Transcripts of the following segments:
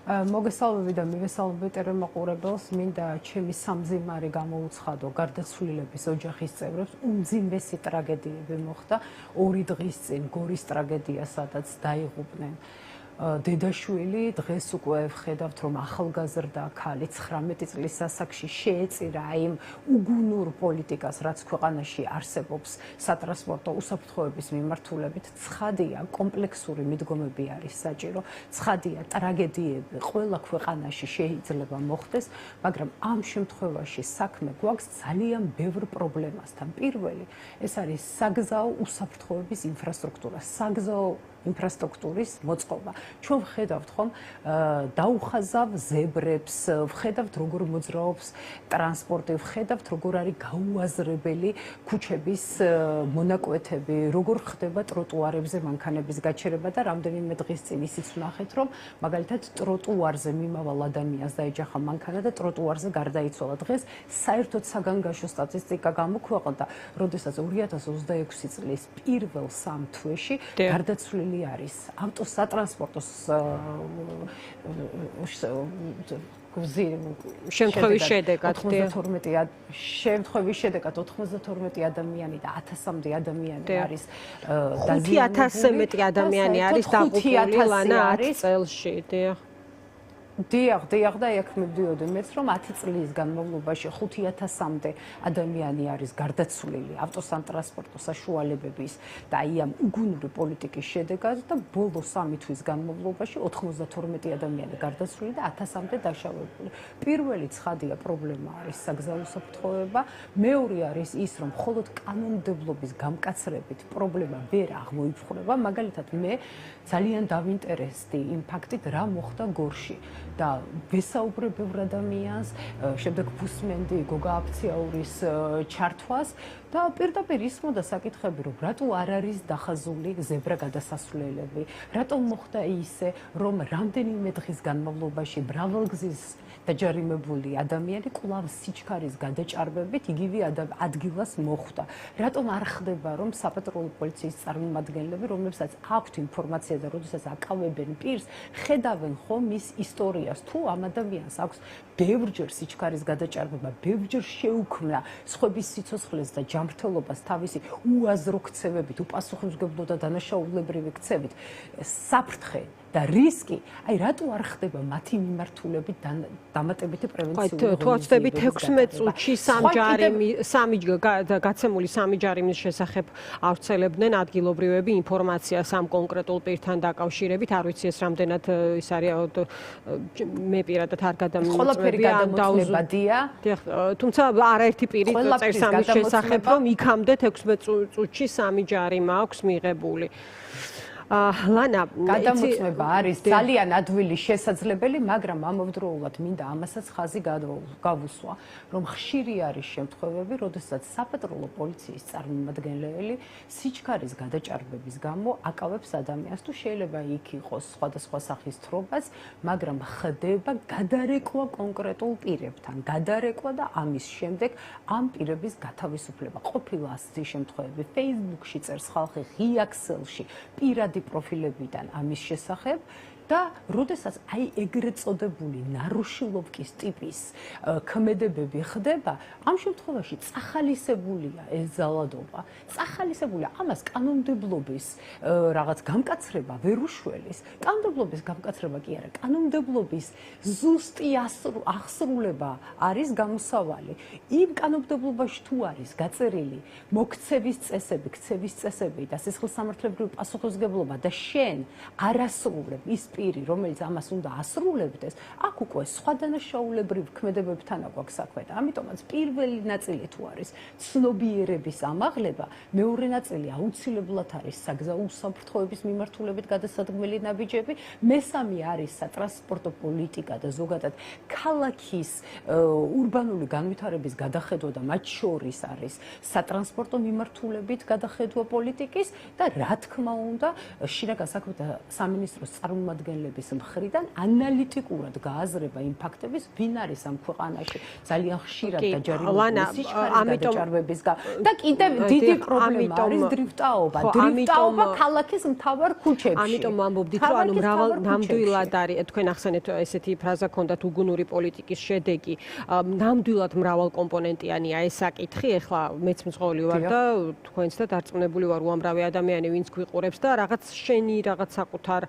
მოგესალმები და მივესალმებით ტელემაყურებელს. მინდა ჩემი სამძიმარი გამოუცხადო გარდაცვლილების ოჯახის წევრებს. უმძიმესი ტრაგედიები მოხდა 2 დღის წინ გორის ტრაგედია, სადაც დაიღუპნენ დედაშვილი. დღეს უკვე ვხედავთ, რომ ახალგაზრდა ქალი 19 წლის ასაკში შეეწირა იმ უგუნურ პოლიტიკას, რაც ქვეყანაში არსებობს სატრანსპორტო უსაფრთხოების მიმართულებით. ცხადია, კომპლექსური მიდგომები არის საჭირო. ცხადია, ტრაგედიები ყველა ქვეყანაში შეიძლება მოხდეს, მაგრამ ამ შემთხვევაში საქმე გვაქვს ძალიან ბევრ პრობლემასთან. პირველი, ეს არის საგზაო უსაფრთხოების ინფრასტრუქტურა, საგზაო ინფრასტრუქტურის მოწყობა. ჩვენ ვხედავთ ხომ დაუხაზავ ზებრებს, ვხედავთ როგორ მოძრაობს ტრანსპორტი, ვხედავთ როგორ არის გაუაზრებელი ქუჩების მონაკვეთები, როგორ ხდება ტროტუარებზე მანქანების გაჩერება და რამდენიმე დღის წინ ისიც ვნახეთ, რომ მაგალითად ტროტუარზე მიმავალ ადამიანს დაეჯახა მანქანა და ტროტუარზე გარდაიცვალა. დღეს საერთოდ საგანგაშო სტატისტიკა გამოქვეყნდა, როდესაც 2026 წლის პირველ 3 თვეში გარდაცვლილი არის ავტოსატრანსპორტო შემთხვევის შედეგად 92 ადამიანი და 1000-მდე ადამიანი არის დაზიანებული. 5000-ზე მეტი ადამიანი არის დაღუპული ლანა 10 წელში. დიახ და აქ მივდიოდი მეც, რომ 10 წლის განმავლობაში 5000-მდე ადამიანი არის გარდაცვლილი ავტოსატრანსპორტო საშუალებების და აი ამ უგუნური პოლიტიკის შედეგად და ბოლო 3 თვის განმავლობაში 92 ადამიანი გარდაცვლილი და 1000-მდე დაშავებული. პირველი ცხადია პრობლემა არის საგზაო უსაფრთხოება, მეორე არის ის, რომ მხოლოდ კანონმდებლობის გამკაცრებით პრობლემა ვერ აღმოიფხვრება. მაგალითად, მე ძალიან დავინტერესდი იმ ფაქტით, რა მოხდა გორში. და ვესაუბრე ბევრ ადამიანს, შემდეგ ვუსმენდი გოგა აფციაურის ჩართვას და პირდაპირ ისმოდა საკითხები, რომ რატო არ არის დახაზული ზებრა გადასასვლელები, რატომ მოხდა ისე, რომ რამდენიმე დღის განმავლობაში მრავალგზის დაჯარიმებული ადამიანი კვლავ სიჩქარის გადაჭარბებით იგივე ადგილას მოხვდა. რატომ არ ხდება, რომ საპატრულო პოლიციის წარმომადგენლები, რომლებსაც აქვთ ინფორმაცია და როდესაც აკავებენ პირს, ხედავენ ხომ ის ისტორიას, თუ ამ ადამიანს აქვს ბევრჯერ სიჩქარის გადაჭარბება, ბევრჯერ შეუქმნა სხვების სიცოცხლეს და ჯანმრთელობას თავისი უაზრო ქცევებით, უპასუხისმგებლო და დანაშაულებრივი ქცევით, საფრთხე და რისკი, აი რატო არ ხდება მათი მიმართულებით დამატებითი პრევენციული თუ ვწდებით 16 წუთში გაცემული 3 ჯარიმის შესახებ ავრცელებდნენ ადგილობრივები ინფორმაციას ამ კონკრეტულ პირთან დაკავშირებით. არ ვიცი ეს რამდენად ის არის, მე პირადად არ გადამწყვეტი ამ დაუზვებადია. თუმცა არაერთი პირი წერს ამის შესახებ, რომ იქამდე 16 წუთში 3 ჯარიმა აქვს მიღებული. ლანა, გადამოწმება არის ძალიან ადვილი შესაძლებელი, მაგრამ ამავდროულად მინდა ამასაც ხაზი გავუსვა, რომ ხშირი არის შემთხვევები, როდესაც საპატრულო პოლიციის წარმომადგენლები სიჩქარის გადაჭარბების გამო აკავებს ადამიანს, თუ შეიძლება იქ იყოს სხვადასხვა სახის თრობას, მაგრამ ხდება გადარეკვა კონკრეტულ პირებთან, გადარეკვა და ამის შემდეგ ამ პირების გათავისუფლება. ყოფილა ასეთი შემთხვევები, Facebook-ში წერს ხალხი, ღია ქსელში, პირად პროფილებიდან ამის შესახებ და როდესაც აი ეგრეთ წოდებული ნარუშილოვკის ტიპის ქმედებები ხდება, ამ შემთხვევაში წახალისებულია ეს ძალადობა. წახალისებულია ამას კანონმდებლობის რაღაც გამკაცრება ვერ უშველის. კანონმდებლობის გამკაცრება კი არა, კანონმდებლობის ზუსტი აღსრულება არის გამოსავალი. იმ კანონმდებლობაში თუ არის გაწერილი მოქცევის წესები, ქცევის წესები და სისხლსამართლებრივი პასუხისმგებლობა და შენ არ ასრულებ ის პირი, რომელიც ამას უნდა ასრულებდეს, აქ უკვე სხვა დანაშაულებრივ ქმედებებთან აქვს საქმე და ამიტომაც პირველი ნაწილი თუ არის ცნობიერების ამაღლება, მეორე ნაწილი აუცილებლად არის საგზაო უსაფრთხოების მიმართულებით გადასადგმელი ნაბიჯები, მესამე არის სატრანსპორტო პოლიტიკა და ზოგადად ქალაქის ურბანული განვითარების გადახედვა და მათ შორის არის სატრანსპორტო მიმართულებით გადახედვა პოლიტიკის და რა თქმა უნდა შინაგან საქმეთა სამინისტროს წარმომადგენელი წარმომადგენლების მხრიდან ანალიტიკურად გააზრება იმ ფაქტების, ვინ არის ამ ქვეყანაში ძალიან ხშირად დაჯარიმებული სიჩქარის გადაჭარბების და კიდევ დიდი პრობლემა არის დრიფტაობა. დრიფტაობა ქალაქის მთავარ ქუჩებში. ამიტომ ამბობდით, რომ ანუ მრავალ ნამდვილად არის, თქვენ ახსენეთ ესეთი ფრაზა ქონდათ უგუნური პოლიტიკის შედეგი. ნამდვილად მრავალკომპონენტიანია ეს საკითხი. ეხლა მეც მძღოლი ვარ და თქვენც და დარწმუნებული ვარ, უამრავი ადამიანი ვინც გვიყურებს და რაღაც შენი რაღაც საკუთარ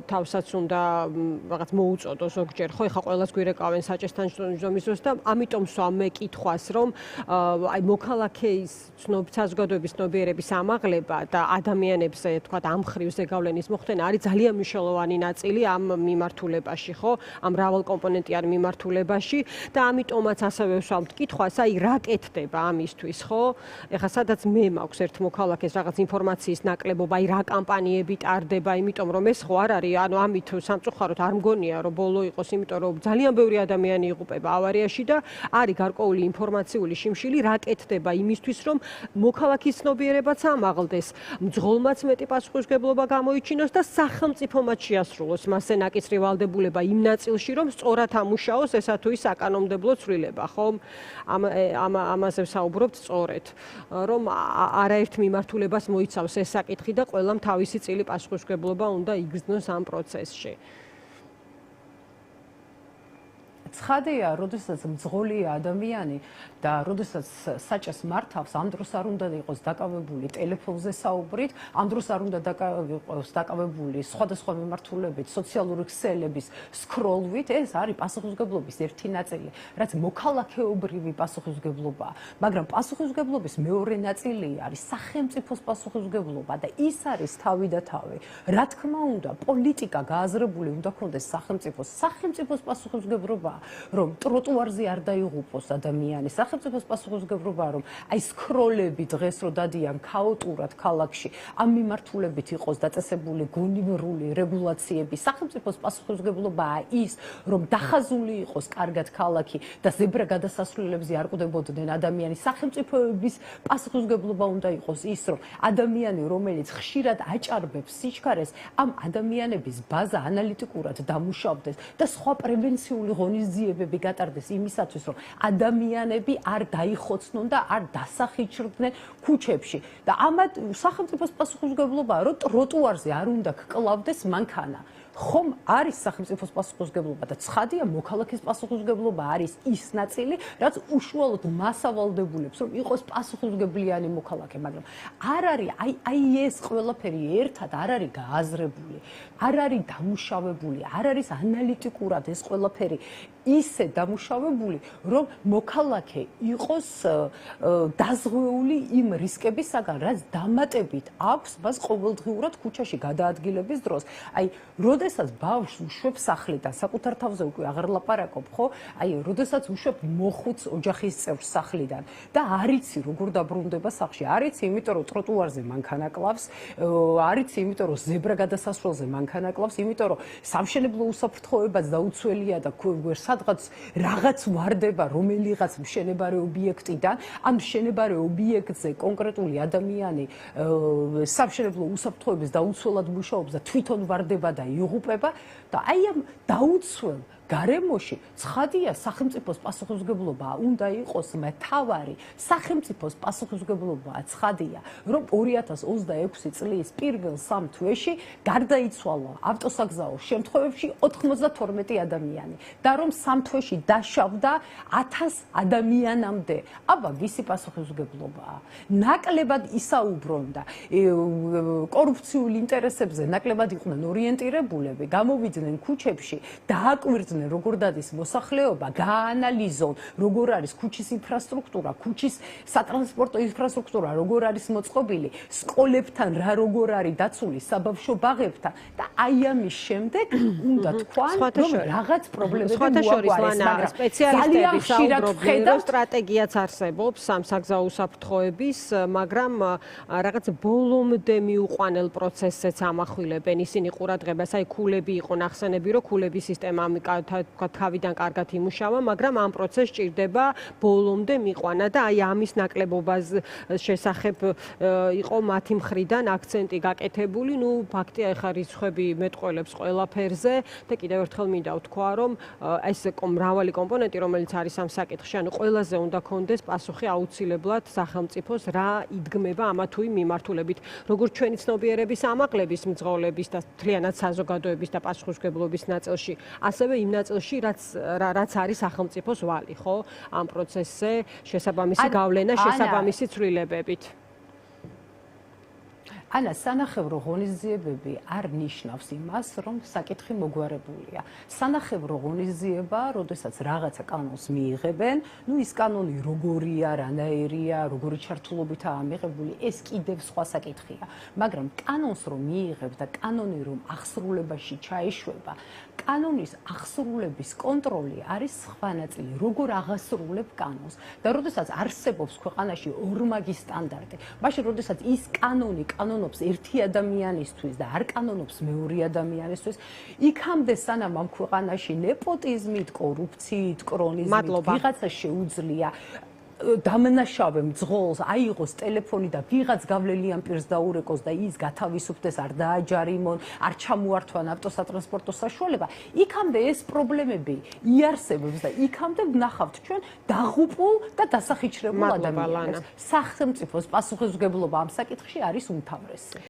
თავსაც უნდა რაღაც მოუწოდო ზოგჯერ, ხო, ეხლა ყველას გვირეკავენ საჭესთან ჯდომის დროს და ამიტომ სვა მე კითხვას, რომ აი მოქალაქეის საზოგადოების ცნობიერების ამაღლება და ადამიანებზე, თქვა, ამ მხრივ ზეგავლენის მოხდენა არის ძალიან მნიშვნელოვანი ნაწილი ამ მიმართულებაში, ხო, ამ მრავალკომპონენტიან მიმართულებაში და ამიტომაც ასევე ვსვამთ კითხვას, აი რა კეთდება ამისთვის, ხო? ეხლა სადაც მე მაქვს ერთ მოქალაქეს რაღაც ინფორმაციის ნაკლებობა, აი რა კამპანიები ტარდება, იმიტომ რომ ეს ხო არ არის, ანუ ამით სამწუხაროდ არ მგონია რომ ბოლო იყოს, იმიტომ რომ ძალიან ბევრი ადამიანი იღუპება ავარიაში და არის გარკვეული ინფორმაციული შიმშილი, რა კეთდება იმისთვის, რომ მოქალაქის ცნობიერებაც ამაღლდეს, მძღოლმაც მეტი პასუხისმგებლობა გამოიჩინოს და სახელმწიფომაც შეასრულოს მასზე ნაკისრი ვალდებულება იმ ნაწილში, რომ სწორად ამუშაოს ესა თუ ის საკანონმდებლო ცვლილება, ხო? ამაზე ვსაუბრობთ სწორედ, რომ არაერთ მიმართულებას მოიცავს ეს საკითხი და ყველამ თავისი წილი პასუხისმგებლობა უნდა იგრძნოს ამ პროცესში. ცხადია, როდესაც მძღოლია ადამიანი და როდესაც საჭას მართავს, ამ დროს არ უნდა იყოს დაკავებული ტელეფონზე საუბრით, ამ დროს არ უნდა იყოს დაკავებული სხვადასხვა მიმართულებით, სოციალური ქსელების სკროლვით, ეს არის პასუხისმგებლობის ერთი ნაწილი, რაც მოქალაქეობრივი პასუხისმგებლობაა, მაგრამ პასუხისმგებლობის მეორე ნაწილი არის სახელმწიფოს პასუხისმგებლობა და ის არის თავი და თავი. რა თქმა უნდა, პოლიტიკა გააზრებული უნდა ქონდეს სახელმწიფოს პასუხისმგებლობა რომ ტროტუარზე არ დაიღუპოს ადამიანი. სახელმწიფოს პასუხისმგებლობაა, რომ აი სკროლები დღეს რო დადიან ქაოტურად ქალაქში, ამ მიმართულებით იყოს დაწესებული გონივრული რეგულაციები. სახელმწიფოს პასუხისმგებლობაა ის, რომ დახაზული იყოს კარგად ქალაქი და ზებრა გადასასვლელებზე არ ყვდებოდნენ ადამიანი. სახელმწიფოების პასუხისმგებლობა უნდა იყოს ის, რომ ადამიანი, რომელიც ხშირად აჭარბებს სიჩქარეს, ამ ადამიანების ბაზა ანალიტიკურად დამუშავდეს და სხვა პრევენციული ღონისძიებები გატარდეს იმისათვის, რომ ადამიანები არ დაიხოცნონ და არ დასახიჩრდნენ ქუჩებში. და ამათ სახელმწიფოს პასუხისმგებლობაა, რომ ტროტუარზე არ უნდა გკლავდეს მანქანა. ხომ არის სახელმწიფოს პასუხისმგებლობა და ცხადია, მოქალაქის პასუხისმგებლობა არის ის ნაწილი, რაც უშუალოდ მას ავალდებულებს, რომ იყოს პასუხისმგებლიანი მოქალაქე, მაგრამ არ არის აი ეს ყველაფერი ერთად არ არის გააზრებული, არ არის დამუშავებული, არ არის ანალიტიკურად ეს ყველაფერი ისე დამუშავებული, რომ მოქალაქე იყოს დაზღვეული იმ რისკებისაგან, რაც დამატებით აქვს მას ყოველდღიურად ქუჩაში გადაადგილების დროს. აი, როდესაც ბავშვს უშვებს სახლიდან, საკუთარ თავზე უკვე აღარ ლაპარაკობ, ხო? აი, როდესაც უშვებ მოხუც ოჯახის წევრს სახლიდან და არ იცი როგორ დაბრუნდება სახლში, არ იცი, იმიტომ რომ ტროტუარზე მანქანა კლავს, არ იცი, იმიტომ რომ ზებრა გადასასვლელზე მანქანა კლავს, იმიტომ რომ სამშენებლო უსაფრთხოებაც დაუცველია და სადღაც რაღაც ვარდება რომელიღაც მშენებარე ობიექტიდან, ან მშენებარე ობიექტზე კონკრეტული ადამიანი სამშენებლო უსაფრთხოების დაუცველად მუშაობს და თვითონ ვარდება და იღუპება და აი ამ დაუცველ გარემოში ცხადია სახელმწიფოს პასუხისმგებლობა უნდა იყოს მთავარი. სახელმწიფოს პასუხისმგებლობაა ცხადია, რომ 2026 წლის პირველ 3 თვეში გარდაიცვალა ავტოსაგზაო შემთხვევებში 92 ადამიანი და რომ 3 თვეში დაშავდა 1000 ადამიანამდე. აბა ვისი პასუხისმგებლობაა? ნაკლებად ისაუბრონ და კორუფციულ ინტერესებზე ნაკლებად იყვნენ ორიენტირებულები, გამოვიდნენ ქუჩებში, დააკვირდნენ როგორ დადის მოსახლეობა, გააანალიზონ, როგორ არის ქუჩის ინფრასტრუქტურა, ქუჩის სატრანსპორტო ინფრასტრუქტურა, როგორ არის მოწყობილი, სკოლებთან რა როგორ არის დაცული, საბავშვო ბაღებთან და აი ამის შემდეგ უნდა თქვან, რომ რაღაც პრობლემები მოაგვარეს, მაგრამ სპეციალისტები საუბრობენ, რომ სტრატეგიაც არსებობს სამსაგზაო უსაფრთხოების, მაგრამ რაღაც ბოლომდე მიუყვანელ პროცესსაც ამახვილებენ ისინი ყურადღებას, აი ქულები იყო ნახსენები, რომ ქულების სისტემა თავიდან კარგად იმუშავა, მაგრამ ამ პროცესს ჭირდება ბოლომდე მიყვანა და აი ამის ნაკლებობას შესახებ იყო მათი მხრიდან აქცენტი გაკეთებული. ნუ ფაქტია, ეხლა რიცხვები მეტყველებს ყველაფერზე და კიდევ ერთხელ მინდა ვთქვა, რომ ეს მრავალი კომპონენტი, რომელიც არის ამ საკითხში, ანუ ყველაზე უნდა კონდეს პასუხი აუცილებლად სახელმწიფოს რა იდგმება ამა თუ იმ მიმართულებით. როგორც ჩვენი ცნობიერების ამაღლების მძღოლების და მთლიანად საზოგადოების და პასუხისმგებლობის ნაწილში, ასევე იმ ნაწილში, რაც არის სახელმწიფოს ვალი, ხო? ამ პროცესზე შესაბამისი გავლენა, შესაბამისი ცვლილებებით. ანა, სანახევრო ღონისძიებები არ ნიშნავს იმას, რომ საკითხი მოგვარებულია. სანახევრო ღონისძიება, როდესაც რაღაცა კანონს მიიღებენ, ნუ ის კანონი როგორია, რანაირია, როგორი ჩართულობითაა მიღებული, ეს კიდევ სხვა საკითხია. მაგრამ კანონს რომ მიიღებ და კანონი რომ აღსრულებაში ჩაეშვება, კანონის აღსრულების კონტროლი არის სხვა ნაწილი, როგორ აღასრულებ კანონს. და როდესაც არსებობს ქვეყანაში ორმაგი სტანდარტი, მაშინ როდესაც ის კანონობს ერთი ადამიანისთვის და არ კანონობს მეორე ადამიანისთვის, იქამდე სანამ ამ ქვეყანაში ნეპოტიზმით, კორუფციით, კრონიზმით ვიღაცა შეუძლია დამნაშავე მძღოლს აიღოს ტელეფონი და ვიღაც გავლენიან პირს დაურეკოს და ის გათავისუფლდეს, არ დააჯარიმონ, არ ჩამოართვან ავტოსატრანსპორტო საშუალება, იქამდე ეს პრობლემები იარსებებს და იქამდე ვნახავთ ჩვენ დაღუპულ და დასახიჩრებულ ადამიანებს. სახელმწიფოს პასუხისმგებლობა ამ საკითხში არის უმთავრესი.